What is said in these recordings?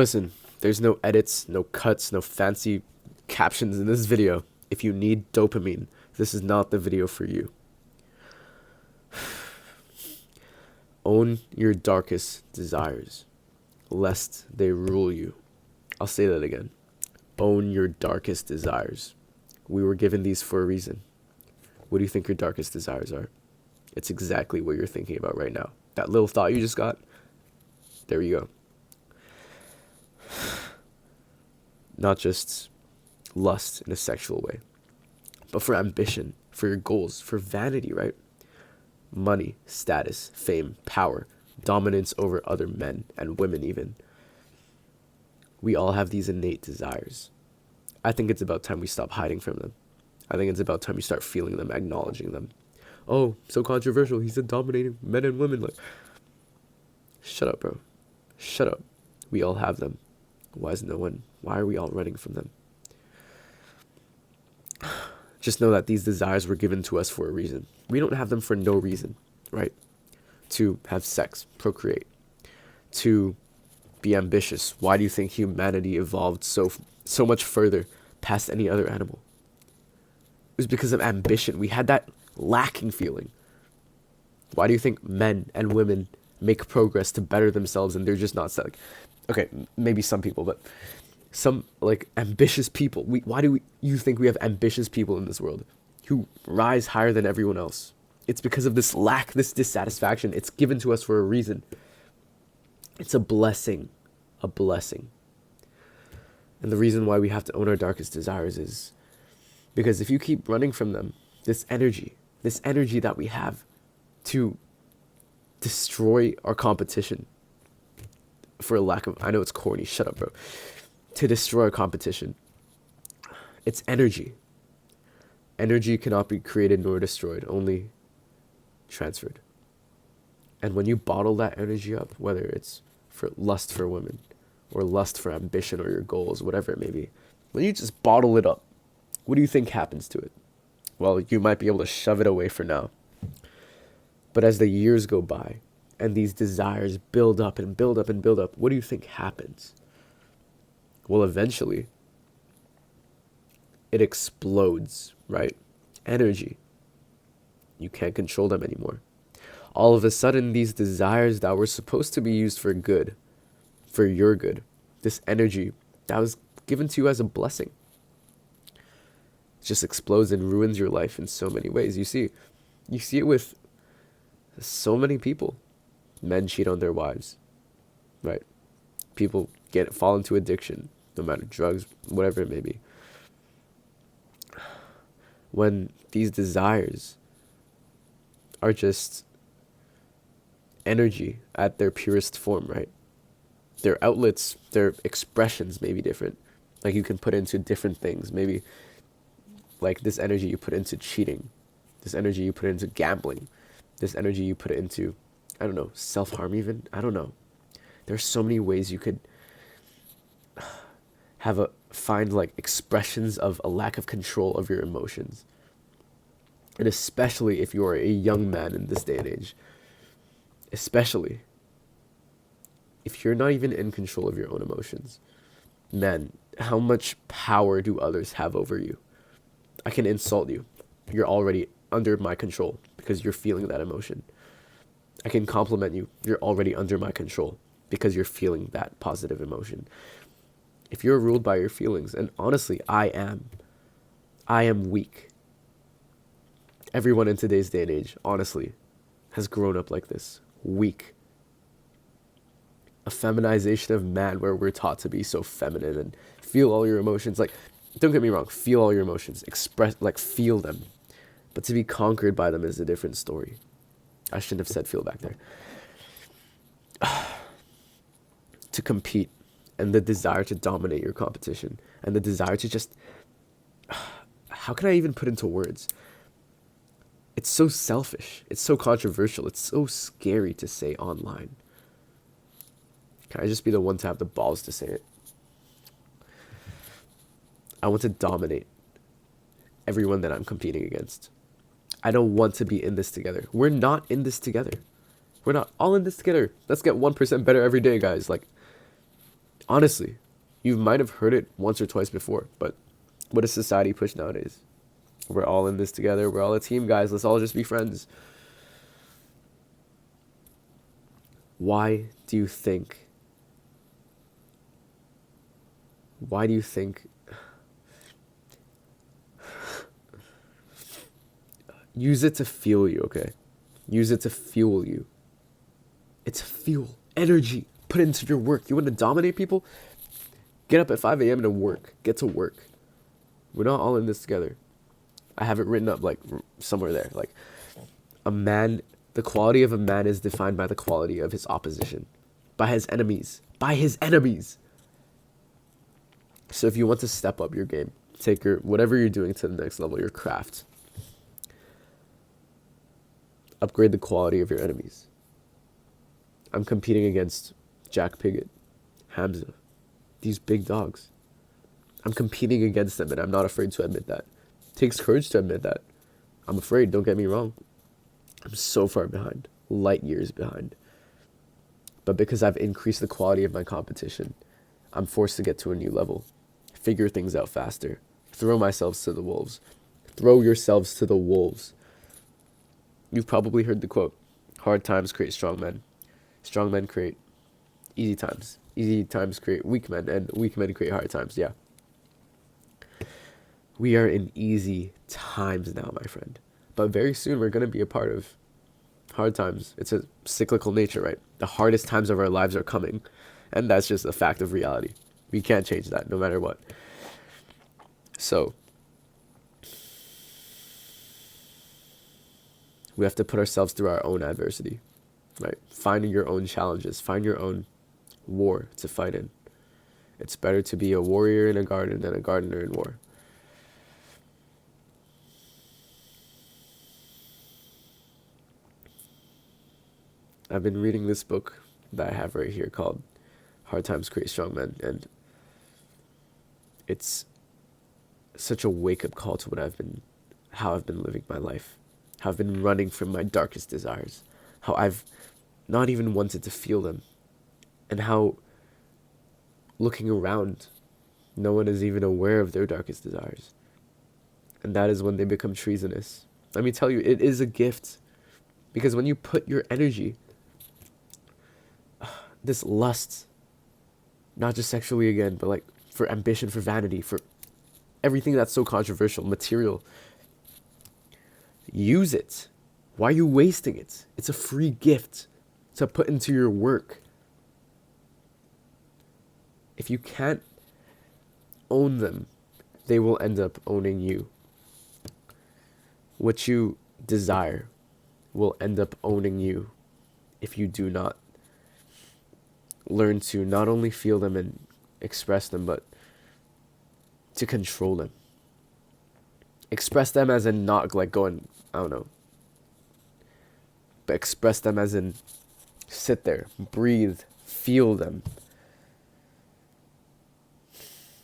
Listen, there's no edits, no cuts, no fancy captions in this video. If you need dopamine, this is not the video for you. Own your darkest desires, lest they rule you. I'll say that again. Own your darkest desires. We were given these for a reason. What do you think your darkest desires are? It's exactly what you're thinking about right now. That little thought you just got, there you go. Not just lust in a sexual way, but for ambition, for your goals, for vanity, right? Money, status, fame, power, dominance over other men and women even. We all have these innate desires. I think it's about time we stop hiding from them. I think it's about time you start feeling them, acknowledging them. Oh, so controversial. He said dominating men and women. Like, shut up, bro. Shut up. We all have them. Why are we all running from them? Just know that these desires were given to us for a reason. We don't have them for no reason, right? To have sex, procreate, to be ambitious. Why do you think humanity evolved so much further past any other animal? It was because of ambition. We had that lacking feeling. Why do you think men and women make progress to better themselves and they're just not like, okay, maybe some people, but some like ambitious people. Why do you think we have ambitious people in this world who rise higher than everyone else? It's because of this lack, this dissatisfaction. It's given to us for a reason. It's a blessing, a blessing. And the reason why we have to own our darkest desires is because if you keep running from them, this energy that we have to destroy our competition, for a lack of, I know it's corny, shut up, bro. To destroy our competition. It's energy. Energy cannot be created nor destroyed, only transferred. And when you bottle that energy up, whether it's for lust for women, or lust for ambition or your goals, whatever it may be, when you just bottle it up, what do you think happens to it? Well, you might be able to shove it away for now. But as the years go by, and these desires build up and build up and build up, what do you think happens? Well, eventually, it explodes, right? Energy. You can't control them anymore. All of a sudden, these desires that were supposed to be used for good, for your good, this energy that was given to you as a blessing, just explodes and ruins your life in so many ways. You see it with so many people. Men cheat on their wives, right? People fall into addiction, no matter drugs, whatever it may be. When these desires are just energy at their purest form, right? Their outlets, their expressions may be different. Like you can put into different things. Maybe like this energy you put into cheating, this energy you put into gambling, this energy you put into, I don't know, self-harm even. I don't know. There's so many ways you could find like expressions of a lack of control of your emotions. And especially if you're a young man in this day and age. Especially if you're not even in control of your own emotions. Man, how much power do others have over you? I can insult you. You're already under my control because you're feeling that emotion. I can compliment you. You're already under my control because you're feeling that positive emotion. If you're ruled by your feelings, and honestly, I am weak. Everyone in today's day and age, honestly, has grown up like this. Weak. A feminization of man where we're taught to be so feminine and feel all your emotions. Like, don't get me wrong, feel all your emotions. Feel them. But to be conquered by them is a different story. I shouldn't have said feel back there. To compete and the desire to dominate your competition and the desire to just, how can I even put into words? It's so selfish. It's so controversial. It's so scary to say online. Can I just be the one to have the balls to say it? I want to dominate everyone that I'm competing against. I don't want to be in this together. We're not in this together. We're not all in this together. Let's get 1% better every day, guys. Like, Honestly, you might have heard it once or twice before, but what does society push nowadays? We're all in this together. We're all a team, guys. Let's all just be friends. Why do you think? Why do you think? Use it to fuel you, okay? Use it to fuel you. It's fuel, energy. Put it into your work. You want to dominate people? Get up at 5 a.m. and work. Get to work. We're not all in this together. I have it written up like somewhere there. Like, a man, the quality of a man is defined by the quality of his opposition, by his enemies, by his enemies. So if you want to step up your game, take your whatever you're doing to the next level, your craft, upgrade the quality of your enemies. I'm competing against Jack Piggott, Hamza, these big dogs. I'm competing against them, and I'm not afraid to admit that. It takes courage to admit that. I'm afraid, don't get me wrong. I'm so far behind, light years behind. But because I've increased the quality of my competition, I'm forced to get to a new level, figure things out faster, throw myself to the wolves. Throw yourselves to the wolves. You've probably heard the quote, hard times create strong men. Strong men create easy times. Easy times create weak men, and weak men create hard times, yeah. We are in easy times now, my friend. But very soon we're going to be a part of hard times. It's a cyclical nature, right? The hardest times of our lives are coming. And that's just a fact of reality. We can't change that no matter what. So, we have to put ourselves through our own adversity, right? Finding your own challenges. Find your own war to fight in. It's better to be a warrior in a garden than a gardener in war. I've been reading this book that I have right here called Hard Times Create Strong Men, and it's such a wake-up call to how I've been living my life, how I've been running from my darkest desires, how I've not even wanted to feel them, and how looking around, no one is even aware of their darkest desires. And that is when they become treasonous. Let me tell you, it is a gift, because when you put your energy, this lust, not just sexually again, but like for ambition, for vanity, for everything that's so controversial, material, use it. Why are you wasting it? It's a free gift to put into your work. If you can't own them, they will end up owning you. What you desire will end up owning you if you do not learn to not only feel them and express them, but to control them. Express them as in not like going, I don't know, but express them as in sit there, breathe, feel them.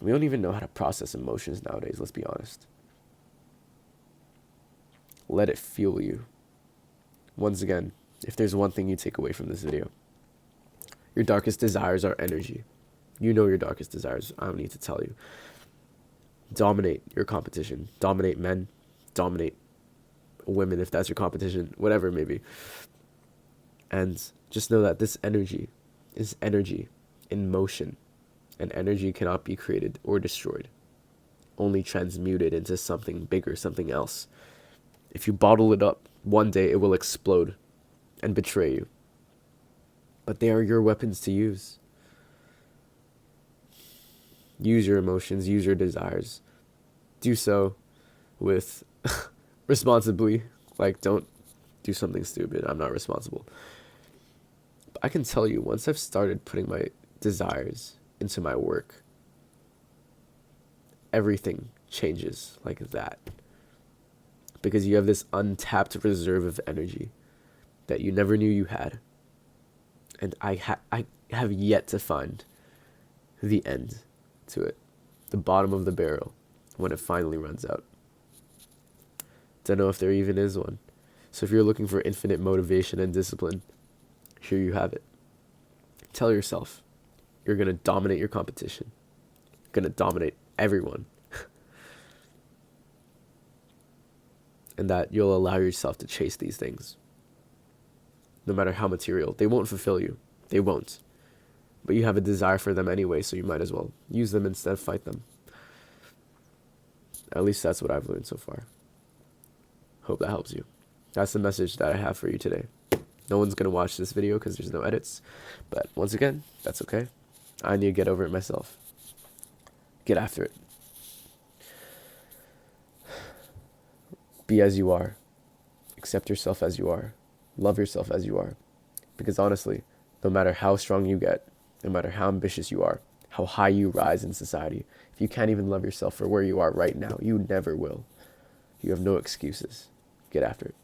We don't even know how to process emotions nowadays, let's be honest. Let it fuel you. Once again, if there's one thing you take away from this video, your darkest desires are energy. You know your darkest desires. I don't need to tell you. Dominate your competition. Dominate men. Dominate women if that's your competition. Whatever it may be. And just know that this energy is energy in motion. And energy cannot be created or destroyed. Only transmuted into something bigger, something else. If you bottle it up, one day it will explode and betray you. But they are your weapons to use. Use your emotions, use your desires. Do so with responsibly. Like, don't do something stupid. I'm not responsible. But I can tell you, once I've started putting my desires into my work, everything changes like that. Because you have this untapped reserve of energy that you never knew you had. And I have yet to find the end to it, the bottom of the barrel, when it finally runs out. Don't know if there even is one. So if you're looking for infinite motivation and discipline, here you have it. Tell yourself, you're going to dominate your competition. You're going to dominate everyone. And that you'll allow yourself to chase these things. No matter how material. They won't fulfill you. They won't. But you have a desire for them anyway, so you might as well use them instead of fight them. At least that's what I've learned so far. Hope that helps you. That's the message that I have for you today. No one's going to watch this video because there's no edits. But once again, that's okay. I need to get over it myself. Get after it. Be as you are. Accept yourself as you are. Love yourself as you are. Because honestly, no matter how strong you get, no matter how ambitious you are, how high you rise in society, if you can't even love yourself for where you are right now, you never will. You have no excuses. Get after it.